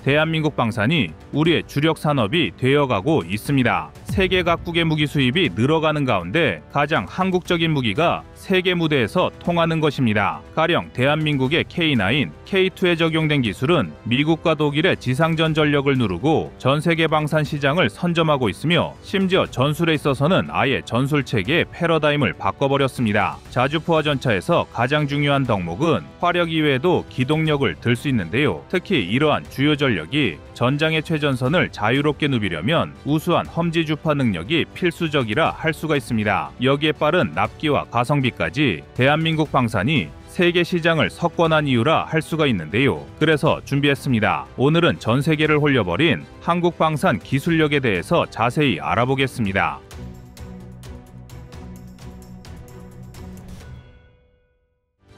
대한민국 방산이 우리의 주력 산업이 되어가고 있습니다. 세계 각국의 무기 수입이 늘어가는 가운데 가장 한국적인 무기가 세계 무대에서 통하는 것입니다. 가령 대한민국의 K9, K2에 적용된 기술은 미국과 독일의 지상전 전력을 누르고 전 세계 방산 시장을 선점하고 있으며 심지어 전술에 있어서는 아예 전술 체계의 패러다임을 바꿔버렸습니다. 자주포와 전차에서 가장 중요한 덕목은 화력 이외에도 기동력을 들 수 있는데요. 특히 이러한 주요 전력이 전장의 최전선을 자유롭게 누비려면 우수한 험지 주파 능력이 필수적이라 할 수가 있습니다. 여기에 빠른 납기와 가성비까지 대한민국 방산이 세계 시장을 석권한 이유라 할 수가 있는데요. 그래서 준비했습니다. 오늘은 전 세계를 홀려버린 한국 방산 기술력에 대해서 자세히 알아보겠습니다.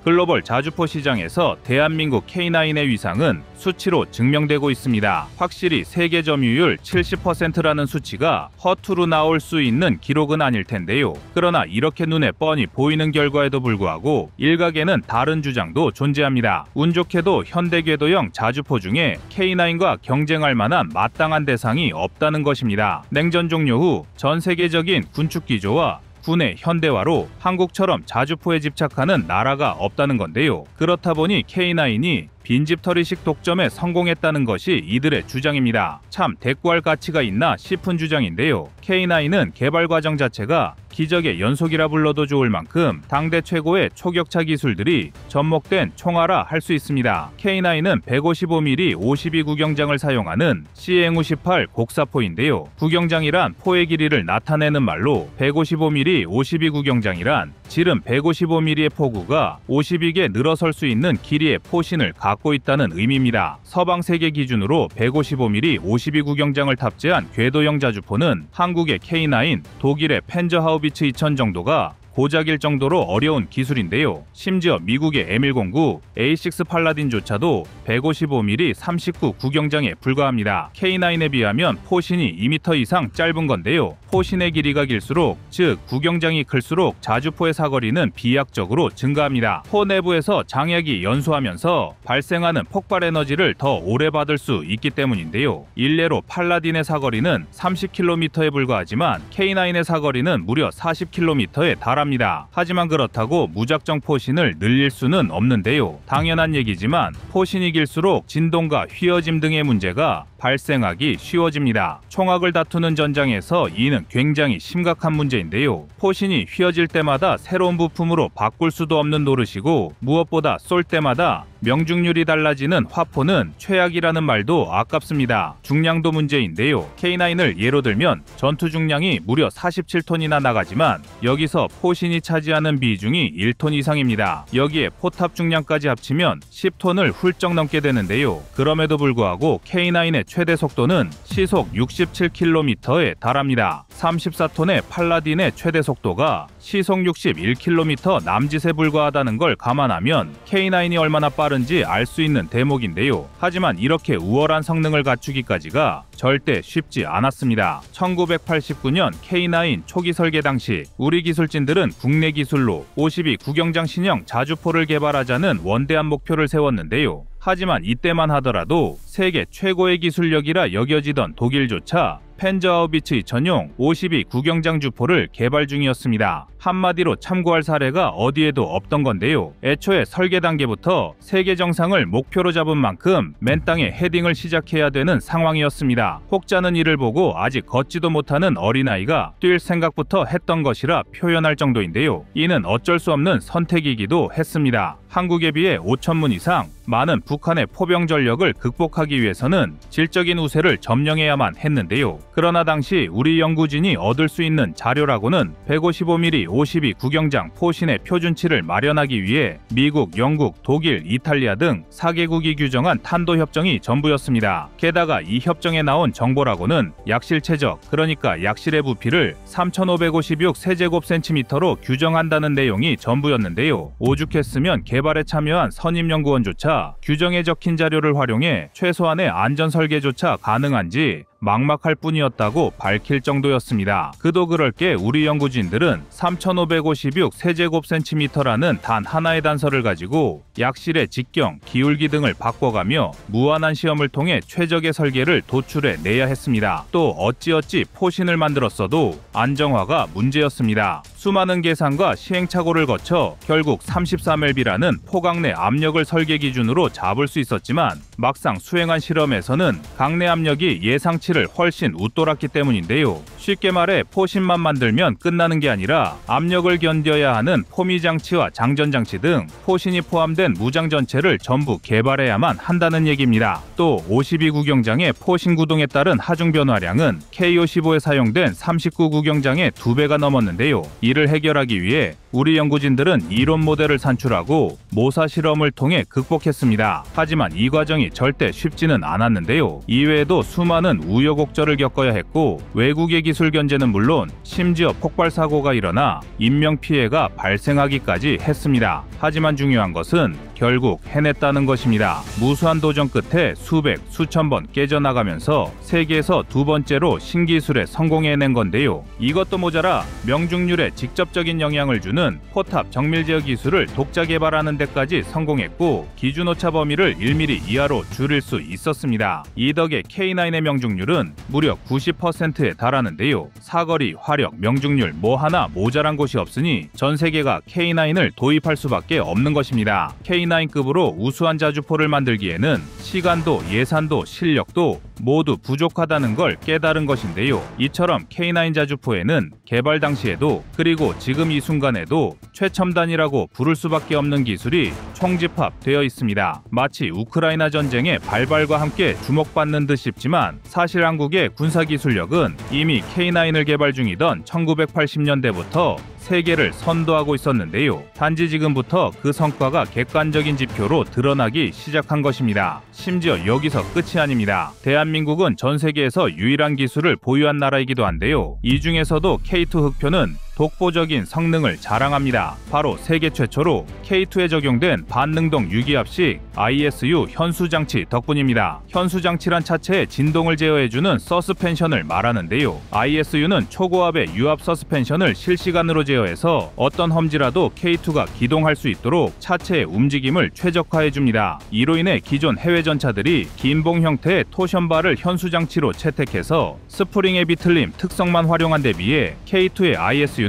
글로벌 자주포 시장에서 대한민국 K9의 위상은 수치로 증명되고 있습니다. 확실히 세계 점유율 70%라는 수치가 허투루 나올 수 있는 기록은 아닐 텐데요. 그러나 이렇게 눈에 뻔히 보이는 결과에도 불구하고 일각에는 다른 주장도 존재합니다. 운 좋게도 현대궤도형 자주포 중에 K9과 경쟁할 만한 마땅한 대상이 없다는 것입니다. 냉전 종료 후 전 세계적인 군축 기조와 군의 현대화로 한국처럼 자주포에 집착하는 나라가 없다는 건데요. 그렇다 보니 K9이 빈집털이식 독점에 성공했다는 것이 이들의 주장입니다. 참 대꾸할 가치가 있나 싶은 주장인데요. K9은 개발 과정 자체가 기적의 연속이라 불러도 좋을 만큼 당대 최고의 초격차 기술들이 접목된 총알라 할 수 있습니다. K9은 155mm 52 구경장을 사용하는 CNU-18 곡사포인데요. 구경장이란 포의 길이를 나타내는 말로 155mm 52 구경장이란 지름 155mm의 포구가 52개 늘어설 수 있는 길이의 포신을 갖고 있다는 의미입니다. 서방 세계 기준으로 155mm 52 구경장을 탑재한 궤도형 자주포는 한국의 K9, 독일의 펜저 하우비츠 2000 정도가 고작일 정도로 어려운 기술인데요. 심지어 미국의 M109, A6 팔라딘조차도 155mm 39 구경장에 불과합니다. K9에 비하면 포신이 2m 이상 짧은 건데요. 포신의 길이가 길수록, 즉 구경장이 클수록 자주포의 사거리는 비약적으로 증가합니다. 포 내부에서 장약이 연소하면서 발생하는 폭발 에너지를 더 오래 받을 수 있기 때문인데요. 일례로 팔라딘의 사거리는 30km에 불과하지만 K9의 사거리는 무려 40km에 달합니다. 하지만 그렇다고 무작정 포신을 늘릴 수는 없는데요. 당연한 얘기지만 포신이 길수록 진동과 휘어짐 등의 문제가 발생하기 쉬워집니다. 총악을 다투는 전장에서 이는 굉장히 심각한 문제인데요. 포신이 휘어질 때마다 새로운 부품으로 바꿀 수도 없는 노릇이고 무엇보다 쏠 때마다 명중률이 달라지는 화포는 최악이라는 말도 아깝습니다. 중량도 문제인데요. K9을 예로 들면 전투 중량이 무려 47톤이나 나가지만 여기서 포신이 차지하는 비중이 1톤 이상입니다. 여기에 포탑 중량까지 합치면 10톤을 훌쩍 넘게 되는데요. 그럼에도 불구하고 K9의 최대 속도는 시속 67km에 달합니다. 34톤의 팔라딘의 최대 속도가 시속 61km 남짓에 불과하다는 걸 감안하면 K9이 얼마나 빠른지 알 수 있는 대목인데요. 하지만 이렇게 우월한 성능을 갖추기까지가 절대 쉽지 않았습니다. 1989년 K9 초기 설계 당시 우리 기술진들은 국내 기술로 52 구경장 신형 자주포를 개발하자는 원대한 목표를 세웠는데요. 하지만 이때만 하더라도 세계 최고의 기술력이라 여겨지던 독일조차 펜저 하우비츠 2000용 52 구경장 주포를 개발 중이었습니다. 한마디로 참고할 사례가 어디에도 없던 건데요. 애초에 설계 단계부터 세계 정상을 목표로 잡은 만큼 맨 땅에 헤딩을 시작해야 되는 상황이었습니다. 혹자는 이를 보고 아직 걷지도 못하는 어린아이가 뛸 생각부터 했던 것이라 표현할 정도인데요. 이는 어쩔 수 없는 선택이기도 했습니다. 한국에 비해 5,000문 이상 많은 북한의 포병 전력을 극복하기 위해서는 질적인 우세를 점령해야만 했는데요. 그러나 당시 우리 연구진이 얻을 수 있는 자료라고는 155mm 52 구경장 포신의 표준치를 마련하기 위해 미국, 영국, 독일, 이탈리아 등 4개국이 규정한 탄도 협정이 전부였습니다. 게다가 이 협정에 나온 정보라고는 약실 최적, 그러니까 약실의 부피를 3,556 세제곱센티미터로 규정한다는 내용이 전부였는데요. 오죽했으면 개발에 참여한 선임연구원조차 규정에 적힌 자료를 활용해 최소한의 안전 설계조차 가능한지 막막할 뿐이었다고 밝힐 정도였습니다. 그도 그럴 게 우리 연구진들은 3556 세제곱센티미터라는 단 하나의 단서를 가지고 약실의 직경, 기울기 등을 바꿔가며 무한한 시험을 통해 최적의 설계를 도출해 내야 했습니다. 또 어찌어찌 포신을 만들었어도 안정화가 문제였습니다. 수많은 계산과 시행착오를 거쳐 결국 33LB라는 포강내 압력을 설계 기준으로 잡을 수 있었지만 막상 수행한 실험에서는 강내 압력이 예상치를 훨씬 웃돌았기 때문인데요. 쉽게 말해 포신만 만들면 끝나는 게 아니라 압력을 견뎌야 하는 포미 장치와 장전 장치 등 포신이 포함된 무장 전체를 전부 개발해야만 한다는 얘기입니다. 또 52구경장의 포신 구동에 따른 하중 변화량은 K55에 사용된 39구경장의 2배가 넘었는데요. 이를 해결하기 위해 우리 연구진들은 이론 모델을 산출하고 모사 실험을 통해 극복했습니다. 하지만 이 과정이 절대 쉽지는 않았는데요. 이외에도 수많은 우여곡절을 겪어야 했고 외국의 기술 견제는 물론 심지어 폭발 사고가 일어나 인명피해가 발생하기까지 했습니다. 하지만 중요한 것은 결국 해냈다는 것입니다. 무수한 도전 끝에 수백, 수천 번 깨져나가면서 세계에서 두 번째로 신기술에 성공해낸 건데요. 이것도 모자라 명중률에 직접적인 영향을 주는 포탑 정밀 제어 기술을 독자 개발하는 데까지 성공했고 기준 오차 범위를 1mm 이하로 줄일 수 있었습니다. 이 덕에 K9의 명중률은 무려 90%에 달하는데요. 사거리, 화력, 명중률 뭐 하나 모자란 곳이 없으니 전 세계가 K9을 도입할 수밖에 없는 것입니다. K9급으로 우수한 자주포를 만들기에는 시간도 예산도 실력도 모두 부족하다는 걸 깨달은 것인데요. 이처럼 K9 자주포에는 개발 당시에도 그리고 지금 이 순간에도 최첨단이라고 부를 수밖에 없는 기술이 총집합되어 있습니다. 마치 우크라이나 전쟁의 발발과 함께 주목받는 듯 싶지만 사실 한국의 군사기술력은 이미 K9을 개발 중이던 1980년대부터 세계를 선도하고 있었는데요. 단지 지금부터 그 성과가 객관적인 지표로 드러나기 시작한 것입니다. 심지어 여기서 끝이 아닙니다. 대한민국은 전 세계에서 유일한 기술을 보유한 나라이기도 한데요. 이 중에서도 K2 흑표는 독보적인 성능을 자랑합니다. 바로 세계 최초로 K2에 적용된 반능동 유기압식 ISU 현수장치 덕분입니다. 현수장치란 차체의 진동을 제어해주는 서스펜션을 말하는데요. ISU는 초고압의 유압 서스펜션을 실시간으로 제어해서 어떤 험지라도 K2가 기동할 수 있도록 차체의 움직임을 최적화해줍니다. 이로 인해 기존 해외 전차들이 긴봉 형태의 토션바를 현수장치로 채택해서 스프링의 비틀림 특성만 활용한 데 비해 K2의 ISU는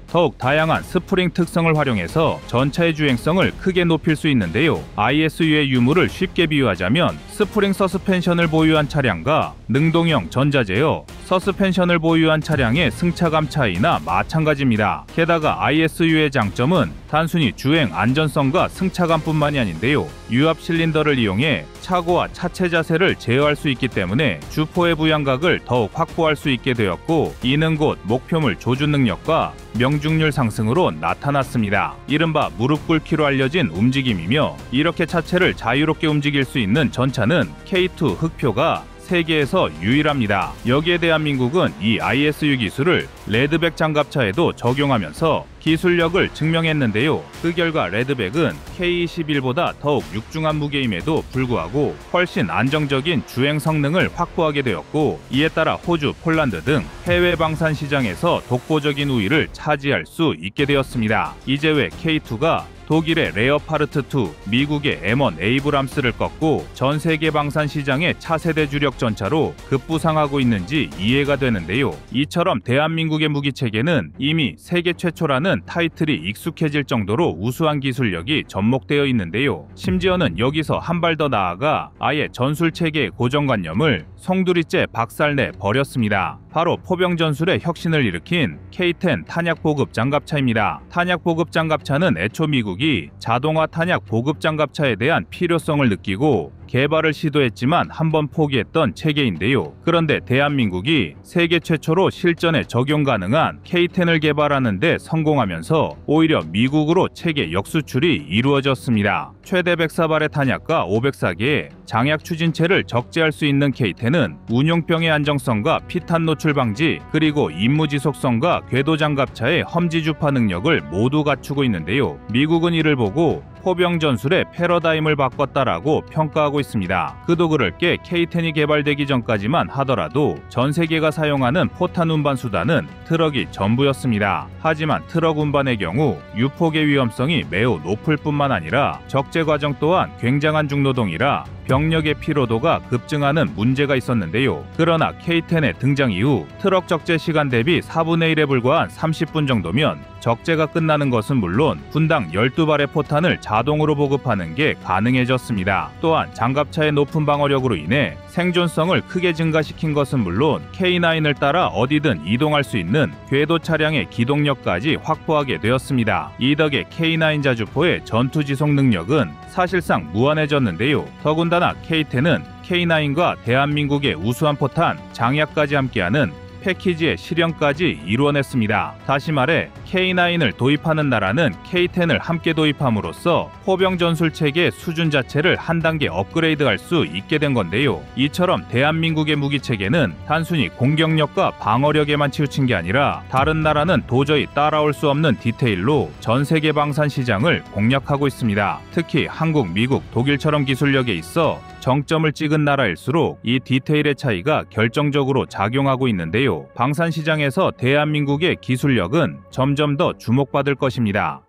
더욱 다양한 스프링 특성을 활용해서 전차의 주행성을 크게 높일 수 있는데요. ISU의 유무를 쉽게 비유하자면 스프링 서스펜션을 보유한 차량과 능동형 전자제어, 서스펜션을 보유한 차량의 승차감 차이나 마찬가지입니다. 게다가 ISU의 장점은 단순히 주행 안전성과 승차감뿐만이 아닌데요. 유압 실린더를 이용해 차고와 차체 자세를 제어할 수 있기 때문에 주포의 부양각을 더욱 확보할 수 있게 되었고 이는 곧 목표물 조준 능력과 명중률 상승으로 나타났습니다. 이른바 무릎 꿇기로 알려진 움직임이며 이렇게 차체를 자유롭게 움직일 수 있는 전차는 K2 흑표가 세계에서 유일합니다. 여기에 대한민국은 이 ISU 기술을 레드백 장갑차에도 적용하면서 기술력을 증명했는데요. 그 결과 레드백은 K21보다 더욱 육중한 무게임에도 불구하고 훨씬 안정적인 주행 성능을 확보하게 되었고 이에 따라 호주, 폴란드 등 해외 방산 시장에서 독보적인 우위를 차지할 수 있게 되었습니다. 이제 왜 K2가 독일의 레어파르트 2, 미국의 M1 에이브람스를 꺾고 전 세계 방산 시장의 차세대 주력 전차로 급부상하고 있는지 이해가 되는데요. 이처럼 대한민국의 무기 체계는 이미 세계 최초라는 타이틀이 익숙해질 정도로 우수한 기술력이 접목되어 있는데요. 심지어는 여기서 한 발 더 나아가 아예 전술 체계의 고정관념을 송두리째 박살내 버렸습니다. 바로 포병 전술의 혁신을 일으킨 K10 탄약 보급 장갑차입니다. 탄약 보급 장갑차는 애초 미국이 자동화 탄약 보급 장갑차에 대한 필요성을 느끼고 개발을 시도했지만 한번 포기했던 체계인데요. 그런데 대한민국이 세계 최초로 실전에 적용 가능한 K10을 개발하는 데 성공하면서 오히려 미국으로 체계 역수출이 이루어졌습니다. 최대 104발의 탄약과 504개의 장약 추진체를 적재할 수 있는 K10은 운용병의 안정성과 피탄 노출 방지 그리고 임무 지속성과 궤도 장갑차의 험지 주파 능력을 모두 갖추고 있는데요. 미국은 이를 보고 포병 전술의 패러다임을 바꿨다라고 평가하고 있습니다. 그도 그럴 게 K-10이 개발되기 전까지만 하더라도 전 세계가 사용하는 포탄 운반 수단은 트럭이 전부였습니다. 하지만 트럭 운반의 경우 유폭의 위험성이 매우 높을 뿐만 아니라 적재 과정 또한 굉장한 중노동이라 병력의 피로도가 급증하는 문제가 있었는데요. 그러나 K-10의 등장 이후 트럭 적재 시간 대비 4분의 1에 불과한 30분 정도면 적재가 끝나는 것은 물론 분당 12발의 포탄을 자동으로 보급하는 게 가능해졌습니다. 또한 장갑차의 높은 방어력으로 인해 생존성을 크게 증가시킨 것은 물론 K9을 따라 어디든 이동할 수 있는 궤도 차량의 기동력까지 확보하게 되었습니다. 이 덕에 K9 자주포의 전투 지속 능력은 사실상 무한해졌는데요. 더군다나 K10은 K9과 대한민국의 우수한 포탄, 장약까지 함께하는 패키지의 실현까지 이루어냈습니다. 다시 말해 K9을 도입하는 나라는 K10을 함께 도입함으로써 포병 전술 체계 수준 자체를 한 단계 업그레이드할 수 있게 된 건데요. 이처럼 대한민국의 무기 체계는 단순히 공격력과 방어력에만 치우친 게 아니라 다른 나라는 도저히 따라올 수 없는 디테일로 전 세계 방산 시장을 공략하고 있습니다. 특히 한국, 미국, 독일처럼 기술력에 있어 정점을 찍은 나라일수록 이 디테일의 차이가 결정적으로 작용하고 있는데요. 방산 시장에서 대한민국의 기술력은 점점 더 주목받을 것입니다.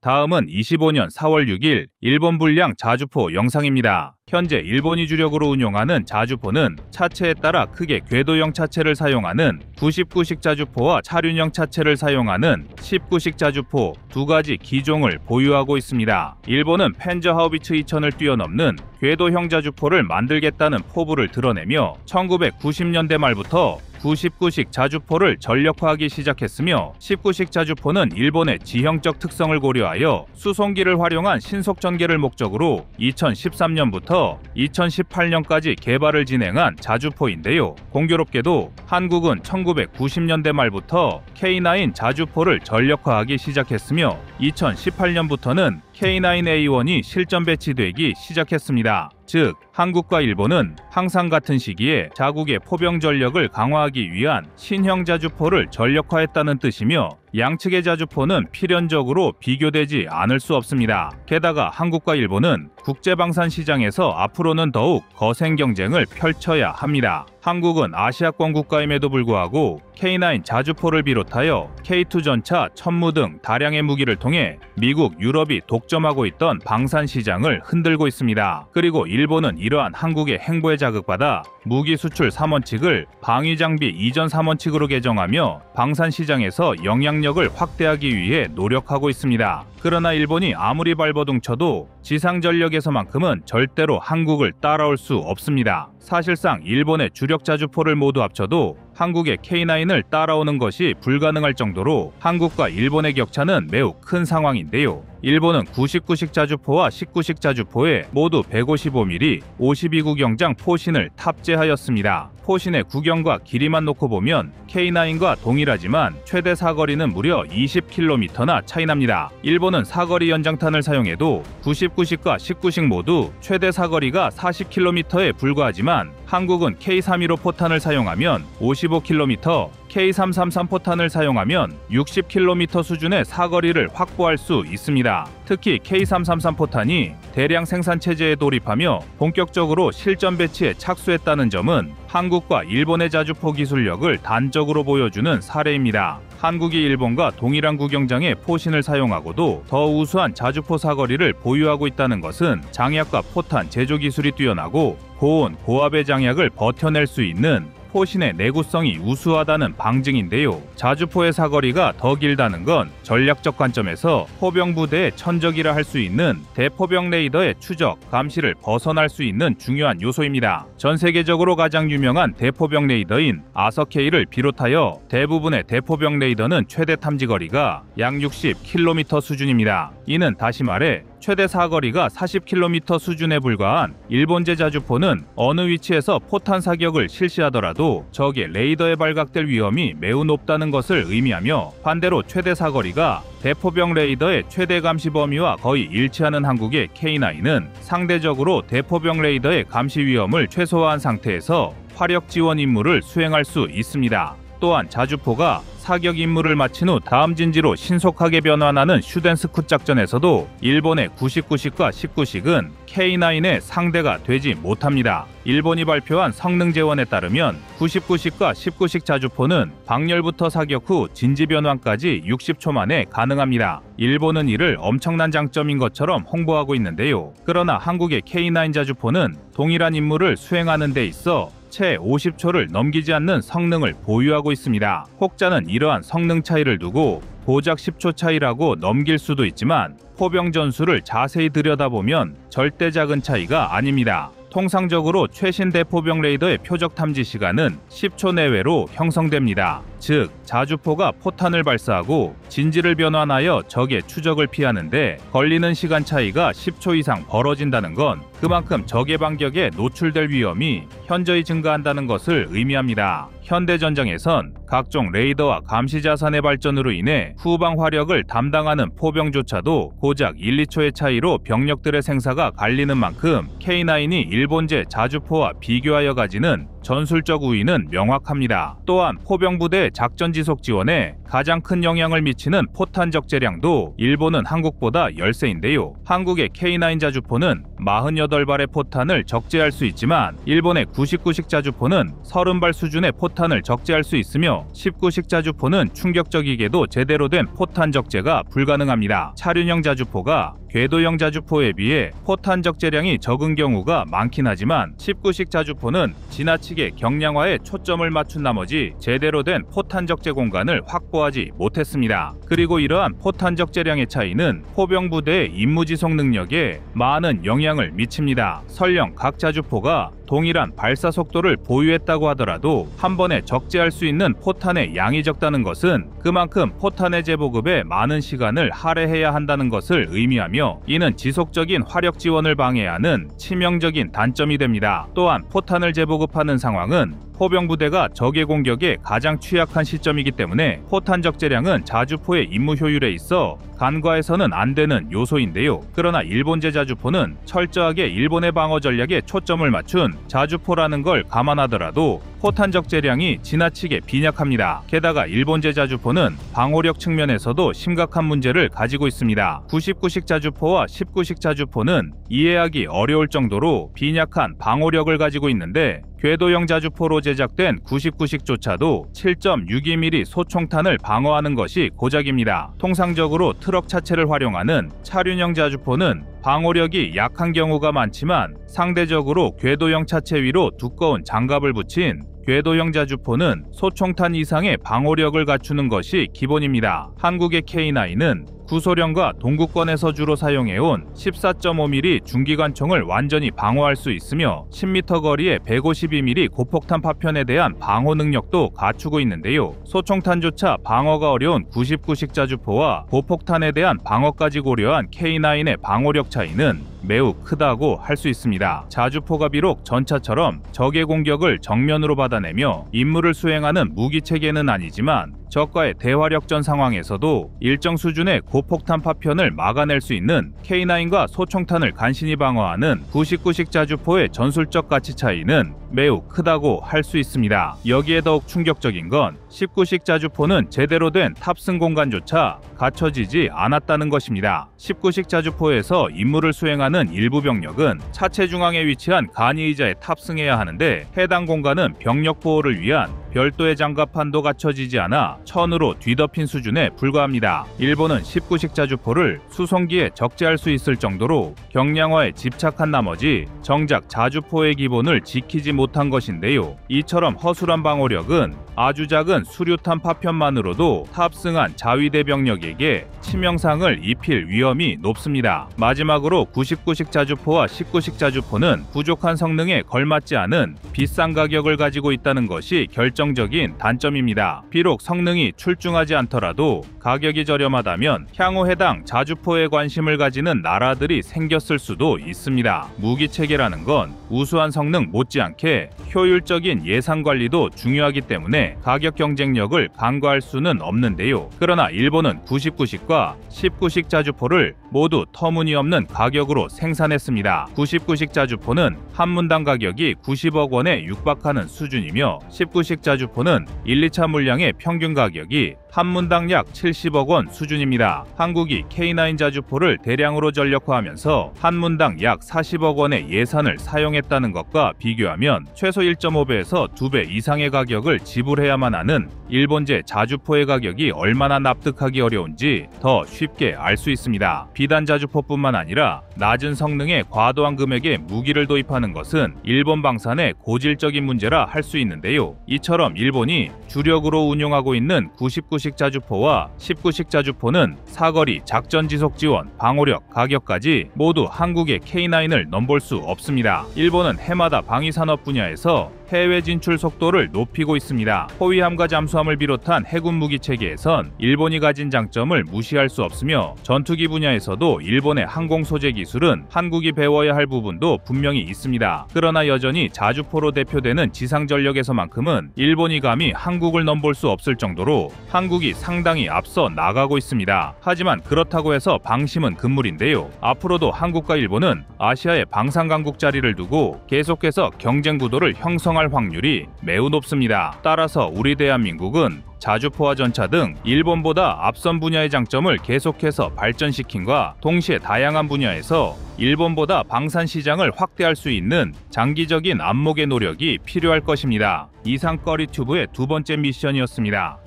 다음은 25년 4월 6일 일본 불량 자주포 영상입니다. 현재 일본이 주력으로 운용하는 자주포는 차체에 따라 크게 궤도형 차체를 사용하는 99식 자주포와 차륜형 차체를 사용하는 19식 자주포 두 가지 기종을 보유하고 있습니다. 일본은 펜저 하우비츠 2000을 뛰어넘는 궤도형 자주포를 만들겠다는 포부를 드러내며 1990년대 말부터 99식 자주포를 전력화하기 시작했으며 19식 자주포는 일본의 지형적 특성을 고려하여 수송기를 활용한 신속 전개를 목적으로 2013년부터 2018년까지 개발을 진행한 자주포인데요. 공교롭게도 한국은 1990년대 말부터 K9 자주포를 전력화하기 시작했으며 2018년부터는 K9A1이 실전 배치되기 시작했습니다. 즉, 한국과 일본은 항상 같은 시기에 자국의 포병 전력을 강화하기 위한 신형 자주포를 전력화했다는 뜻이며 양측의 자주포는 필연적으로 비교되지 않을 수 없습니다. 게다가 한국과 일본은 국제방산 시장에서 앞으로는 더욱 거센 경쟁을 펼쳐야 합니다. 한국은 아시아권 국가임에도 불구하고 K9 자주포를 비롯하여 K2 전차, 천무 등 다량의 무기를 통해 미국, 유럽이 독점하고 있던 방산 시장을 흔들고 있습니다. 그리고 일본은 이러한 한국의 행보에 자극받아 무기 수출 3원칙을 방위 장비 이전 3원칙으로 개정하며 방산 시장에서 영향력을 확대하기 위해 노력하고 있습니다. 그러나 일본이 아무리 발버둥쳐도 지상 전력에서만큼은 절대로 한국을 따라올 수 없습니다. 사실상 일본의 주력 자주포를 모두 합쳐도 한국의 K9을 따라오는 것이 불가능할 정도로 한국과 일본의 격차는 매우 큰 상황인데요. 일본은 99식 자주포와 19식 자주포에 모두 155mm 52구경장 포신을 탑재하였습니다. 포신의 구경과 길이만 놓고 보면 K9과 동일하지만 최대 사거리는 무려 20km나 차이납니다. 일본은 사거리 연장탄을 사용해도 99식과 19식 모두 최대 사거리가 40km에 불과하지만 한국은 K315 포탄을 사용하면 55km, K333 포탄을 사용하면 60km 수준의 사거리를 확보할 수 있습니다. 특히 K333 포탄이 대량 생산 체제에 돌입하며 본격적으로 실전 배치에 착수했다는 점은 한국과 일본의 자주포 기술력을 단적으로 보여주는 사례입니다. 한국이 일본과 동일한 구경장의 포신을 사용하고도 더 우수한 자주포 사거리를 보유하고 있다는 것은 장약과 포탄 제조 기술이 뛰어나고 고온, 고압의 장약을 버텨낼 수 있는 포신의 내구성이 우수하다는 방증인데요. 자주포의 사거리가 더 길다는 건 전략적 관점에서 포병 부대의 천적이라 할 수 있는 대포병 레이더의 추적, 감시를 벗어날 수 있는 중요한 요소입니다. 전 세계적으로 가장 유명한 대포병 레이더인 아서K를 비롯하여 대부분의 대포병 레이더는 최대 탐지거리가 약 60km 수준입니다. 이는 다시 말해 최대 사거리가 40km 수준에 불과한 일본제 자주포는 어느 위치에서 포탄 사격을 실시하더라도 적의 레이더에 발각될 위험이 매우 높다는 것을 의미하며 반대로 최대 사거리가 대포병 레이더의 최대 감시 범위와 거의 일치하는 한국의 K9은 상대적으로 대포병 레이더의 감시 위험을 최소화한 상태에서 화력 지원 임무를 수행할 수 있습니다. 또한 자주포가 사격 임무를 마친 후 다음 진지로 신속하게 변환하는 슈덴스쿠 작전에서도 일본의 99식과 19식은 K9의 상대가 되지 못합니다. 일본이 발표한 성능 재원에 따르면 99식과 19식 자주포는 방열부터 사격 후 진지 변환까지 60초 만에 가능합니다. 일본은 이를 엄청난 장점인 것처럼 홍보하고 있는데요. 그러나 한국의 K9 자주포는 동일한 임무를 수행하는 데 있어 채 50초를 넘기지 않는 성능을 보유하고 있습니다. 혹자는 이러한 성능 차이를 두고 고작 10초 차이라고 넘길 수도 있지만 포병 전술을 자세히 들여다보면 절대 작은 차이가 아닙니다. 통상적으로 최신 대포병 레이더의 표적 탐지 시간은 10초 내외로 형성됩니다. 즉, 자주포가 포탄을 발사하고 진지를 변환하여 적의 추적을 피하는데 걸리는 시간 차이가 10초 이상 벌어진다는 건 그만큼 적의 반격에 노출될 위험이 현저히 증가한다는 것을 의미합니다. 현대전장에선 각종 레이더와 감시 자산의 발전으로 인해 후방 화력을 담당하는 포병조차도 고작 1, 2초의 차이로 병력들의 생사가 갈리는 만큼 K9이 일본제 자주포와 비교하여 가지는 전술적 우위는 명확합니다. 또한 포병부대의 작전 지속 지원에 가장 큰 영향을 미치는 포탄 적재량도 일본은 한국보다 열세인데요. 한국의 K9 자주포는 48발의 포탄을 적재할 수 있지만 일본의 99식 자주포는 30발 수준의 포탄을 적재할 수 있으며 19식 자주포는 충격적이게도 제대로 된 포탄 적재가 불가능합니다. 차륜형 자주포가 궤도형 자주포에 비해 포탄 적재량이 적은 경우가 많긴 하지만 19식 자주포는 지나치게 경량화에 초점을 맞춘 나머지 제대로 된 포탄 적재 공간을 확보하지 못했습니다. 그리고 이러한 포탄 적재량의 차이는 포병부대의 임무 지속 능력에 많은 영향을 미칩니다. 설령 각 자주포가 동일한 발사 속도를 보유했다고 하더라도 한 번에 적재할 수 있는 포탄의 양이 적다는 것은 그만큼 포탄의 재보급에 많은 시간을 할애해야 한다는 것을 의미하며 이는 지속적인 화력 지원을 방해하는 치명적인 단점이 됩니다. 또한 포탄을 재보급하는 상황은 포병부대가 적의 공격에 가장 취약한 시점이기 때문에 포탄 적재량은 자주포의 임무 효율에 있어 간과해서는 안 되는 요소인데요. 그러나 일본제 자주포는 철저하게 일본의 방어 전략에 초점을 맞춘 자주포라는 걸 감안하더라도 포탄 적재량이 지나치게 빈약합니다. 게다가 일본제 자주포는 방호력 측면에서도 심각한 문제를 가지고 있습니다. 99식 자주포와 19식 자주포는 이해하기 어려울 정도로 빈약한 방호력을 가지고 있는데 궤도형 자주포로 제작된 99식조차도 7.62mm 소총탄을 방어하는 것이 고작입니다. 통상적으로 트럭 차체를 활용하는 차륜형 자주포는 방호력이 약한 경우가 많지만 상대적으로 궤도형 차체 위로 두꺼운 장갑을 붙인 궤도형 자주포는 소총탄 이상의 방호력을 갖추는 것이 기본입니다. 한국의 K9은 구소련과 동구권에서 주로 사용해온 14.5mm 중기관총을 완전히 방어할 수 있으며 10m 거리의 152mm 고폭탄 파편에 대한 방어 능력도 갖추고 있는데요. 소총탄조차 방어가 어려운 99식 자주포와 고폭탄에 대한 방어까지 고려한 K9의 방어력 차이는 매우 크다고 할 수 있습니다. 자주포가 비록 전차처럼 적의 공격을 정면으로 받아내며 임무를 수행하는 무기체계는 아니지만 적과의 대화력전 상황에서도 일정 수준의 고폭탄 파편을 막아낼 수 있는 K9과 소총탄을 간신히 방어하는 99식 자주포의 전술적 가치 차이는 매우 크다고 할 수 있습니다. 여기에 더욱 충격적인 건 19식 자주포는 제대로 된 탑승 공간조차 갖춰지지 않았다는 것입니다. 19식 자주포에서 임무를 수행하는 일부 병력은 차체 중앙에 위치한 간이 의자에 탑승해야 하는데 해당 공간은 병력 보호를 위한 별도의 장갑판도 갖춰지지 않아 천으로 뒤덮인 수준에 불과합니다. 일본은 19식 자주포를 수송기에 적재할 수 있을 정도로 경량화에 집착한 나머지 정작 자주포의 기본을 지키지 못한 것인데요. 이처럼 허술한 방어력은 아주 작은 수류탄 파편만으로도 탑승한 자위대 병력에게 치명상을 입힐 위험이 높습니다. 마지막으로 99식 자주포와 19식 자주포는 부족한 성능에 걸맞지 않은 비싼 가격을 가지고 있다는 것이 결정적인 단점입니다. 비록 성능이 출중하지 않더라도 가격이 저렴하다면 향후 해당 자주포에 관심을 가지는 나라들이 생겼을 수도 있습니다. 무기체계라는 건 우수한 성능 못지않게 효율적인 예산 관리도 중요하기 때문에 가격 경쟁력을 간과할 수는 없는데요. 그러나 일본은 99식과 19식 자주포를 모두 터무니없는 가격으로 생산했습니다. 99식 자주포는 한 문당 가격이 90억 원에 육박하는 수준이며 19식 자주포는 1, 2차 물량의 평균 가격이 한 문당 약 70억 원 수준입니다. 한국이 K9 자주포를 대량으로 전력화하면서 한 문당 약 40억 원의 예산을 사용했다는 것과 비교하면 최소 1.5배에서 2배 이상의 가격을 지불해야만 하는 일본제 자주포의 가격이 얼마나 납득하기 어려운지 더 쉽게 알 수 있습니다. 비단 자주포뿐만 아니라 낮은 성능의 과도한 금액의 무기를 도입하는 것은 일본 방산의 고질적인 문제라 할 수 있는데요. 이처럼 일본이 주력으로 운용하고 있는 99식 자주포와 19식 자주포는 사거리, 작전 지속 지원, 방호력, 가격까지 모두 한국의 K9을 넘볼 수 없습니다. 일본은 해마다 방위산업 분야에서 해외 진출 속도를 높이고 있습니다. 호위함과 잠수함을 비롯한 해군 무기 체계에선 일본이 가진 장점을 무시할 수 없으며 전투기 분야에서도 일본의 항공 소재 기술은 한국이 배워야 할 부분도 분명히 있습니다. 그러나 여전히 자주포로 대표되는 지상전력에서만큼은 일본이 감히 한국을 넘볼 수 없을 정도로 한국이 상당히 앞서 나가고 있습니다. 하지만 그렇다고 해서 방심은 금물인데요. 앞으로도 한국과 일본은 아시아의 방산강국 자리를 두고 계속해서 경쟁 구도를 형성할 확률이 매우 높습니다. 따라서 우리 대한민국은 자주포와 전차 등 일본보다 앞선 분야의 장점을 계속해서 발전시킴과 동시에 다양한 분야에서 일본보다 방산 시장을 확대할 수 있는 장기적인 안목의 노력이 필요할 것입니다. 이상 꺼리튜브의 두 번째 미션이었습니다.